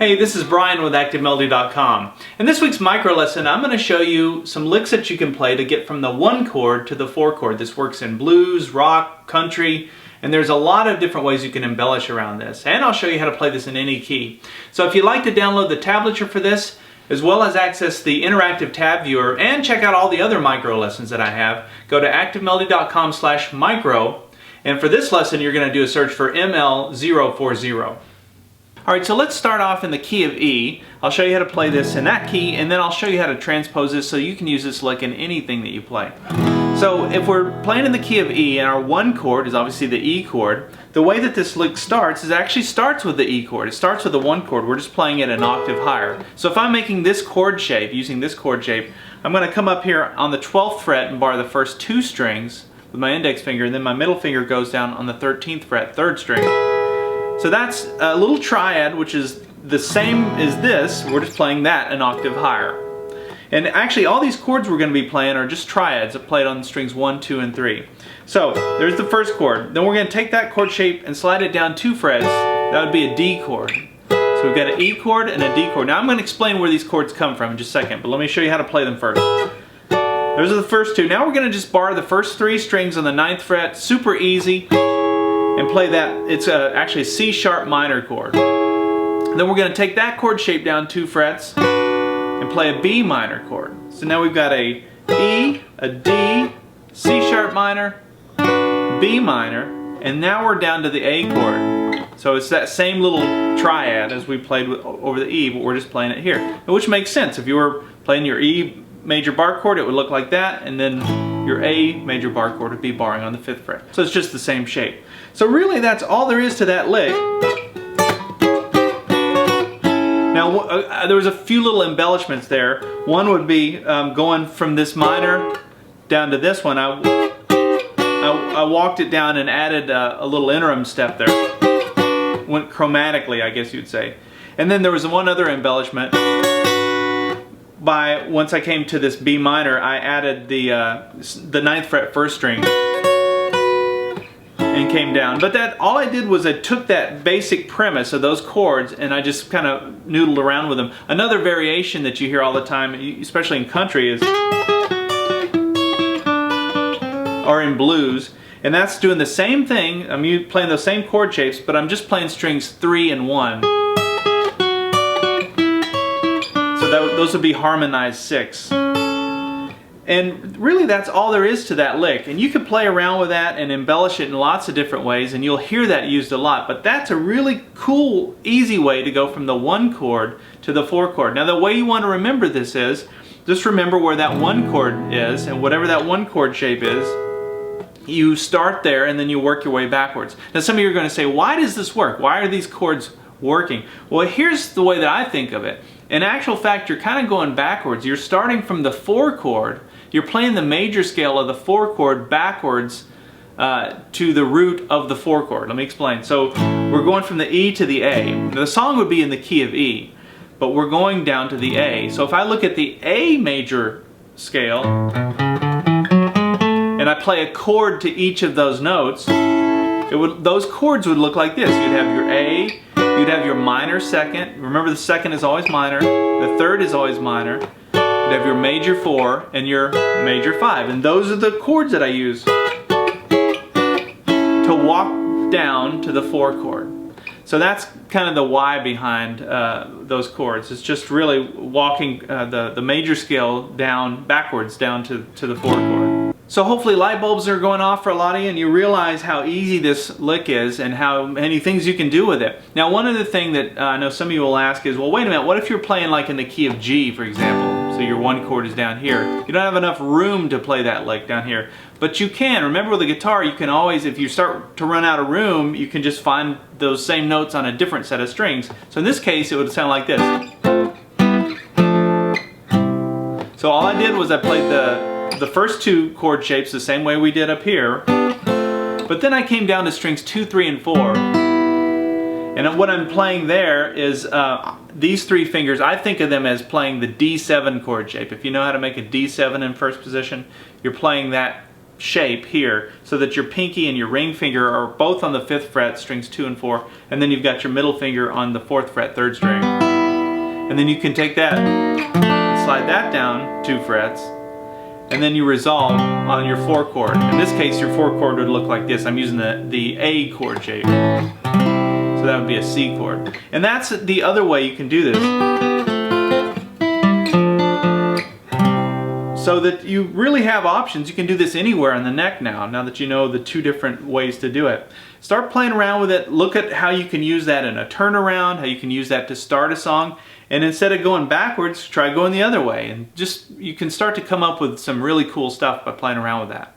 Hey, this is Brian with ActiveMelody.com. In this week's micro lesson, I'm going to show you some licks that you can play to get from the 1 chord to the 4 chord. This works in blues, rock, country, and there's a lot of different ways you can embellish around this. And I'll show you how to play this in any key. So if you'd like to download the tablature for this, as well as access the interactive tab viewer and check out all the other micro lessons that I have, go to ActiveMelody.com/micro. And for this lesson, you're going to do a search for ML040. Alright, so let's start off in the key of E. I'll show you how to play this in that key, and then I'll show you how to transpose this so you can use this lick in anything that you play. So if we're playing in the key of E, and our 1 chord is obviously the E chord, the way that this lick starts is it actually starts with the E chord. It starts with the 1 chord. We're just playing it an octave higher. So if I'm making this chord shape, using this chord shape, I'm going to come up here on the 12th fret and bar the first 2 strings with my index finger, and then my middle finger goes down on the 13th fret, 3rd string. So that's a little triad, which is the same as this. We're just playing that an octave higher. And actually all these chords we're going to be playing are just triads that played on strings 1, 2, and 3. So there's the first chord. Then we're going to take that chord shape and slide it down 2 frets. That would be a D chord. So we've got an E chord and a D chord. Now I'm going to explain where these chords come from in just a second, but let me show you how to play them first. Those are the first 2. Now we're going to just bar the first 3 strings on the 9th fret, super easy, and play that. It's actually a C sharp minor chord. Then we're going to take that chord shape down 2 frets and play a B minor chord. So now we've got a E, a D, C sharp minor, B minor, and now we're down to the A chord. So it's that same little triad as we played with, over the E, but we're just playing it here. Which makes sense. If you were playing your E major bar chord, it would look like that, and then your A major bar chord would be barring on the 5th fret. So it's just the same shape. So really that's all there is to that lick. Now there was a few little embellishments there. One would be going from this minor down to this one. I walked it down and added a little interim step there. Went chromatically, I guess you'd say. And then there was one other embellishment. Once I came to this B minor, I added the 9th fret 1st string and came down. But all I did was I took that basic premise of those chords and I just kind of noodled around with them. Another variation that you hear all the time, especially in country, or in blues, and that's doing the same thing. I'm playing those same chord shapes, but I'm just playing strings 3 and 1. So those would be harmonized 6. And really that's all there is to that lick. And you can play around with that and embellish it in lots of different ways, and you'll hear that used a lot. But that's a really cool, easy way to go from the 1 chord to the 4 chord. Now the way you want to remember this is, just remember where that 1 chord is, and whatever that 1 chord shape is, you start there and then you work your way backwards. Now some of you are going to say, why does this work? Why are these chords working? Well, here's the way that I think of it. In actual fact, you're kind of going backwards. You're starting from the 4 chord. You're playing the major scale of the 4 chord backwards to the root of the 4 chord. Let me explain. So we're going from the E to the A. The song would be in the key of E, but we're going down to the A. So if I look at the A major scale and I play a chord to each of those notes, those chords would look like this. You'd have your A, you'd have your minor 2nd. Remember the 2nd is always minor, the 3rd is always minor. You'd have your major 4 and your major 5. And those are the chords that I use to walk down to the 4 chord. So that's kind of the why behind those chords. It's just really walking the major scale down backwards down to the 4 chord. So hopefully light bulbs are going off for a lot of you and you realize how easy this lick is and how many things you can do with it. Now one other thing that I know some of you will ask is, well wait a minute, what if you're playing like in the key of G, for example? So your 1 chord is down here. You don't have enough room to play that lick down here. But you can. Remember with the guitar, you can always, if you start to run out of room, you can just find those same notes on a different set of strings. So in this case, it would sound like this. So all I did was I played the first 2 chord shapes the same way we did up here, but then I came down to strings 2, 3, and 4. And what I'm playing there is these 3 fingers. I think of them as playing the D7 chord shape. If you know how to make a D7 in 1st position, you're playing that shape here, so that your pinky and your ring finger are both on the 5th fret, strings 2 and 4, and then you've got your middle finger on the 4th fret, 3rd string. And then you can take that and slide that down 2 frets, and then you resolve on your 4 chord. In this case, your 4 chord would look like this. I'm using the A chord shape. So that would be a C chord. And that's the other way you can do this. So that you really have options. You can do this anywhere on the neck now that you know the 2 different ways to do it. Start playing around with it. Look at how you can use that in a turnaround, how you can use that to start a song. And instead of going backwards, try going the other way. And just, you can start to come up with some really cool stuff by playing around with that.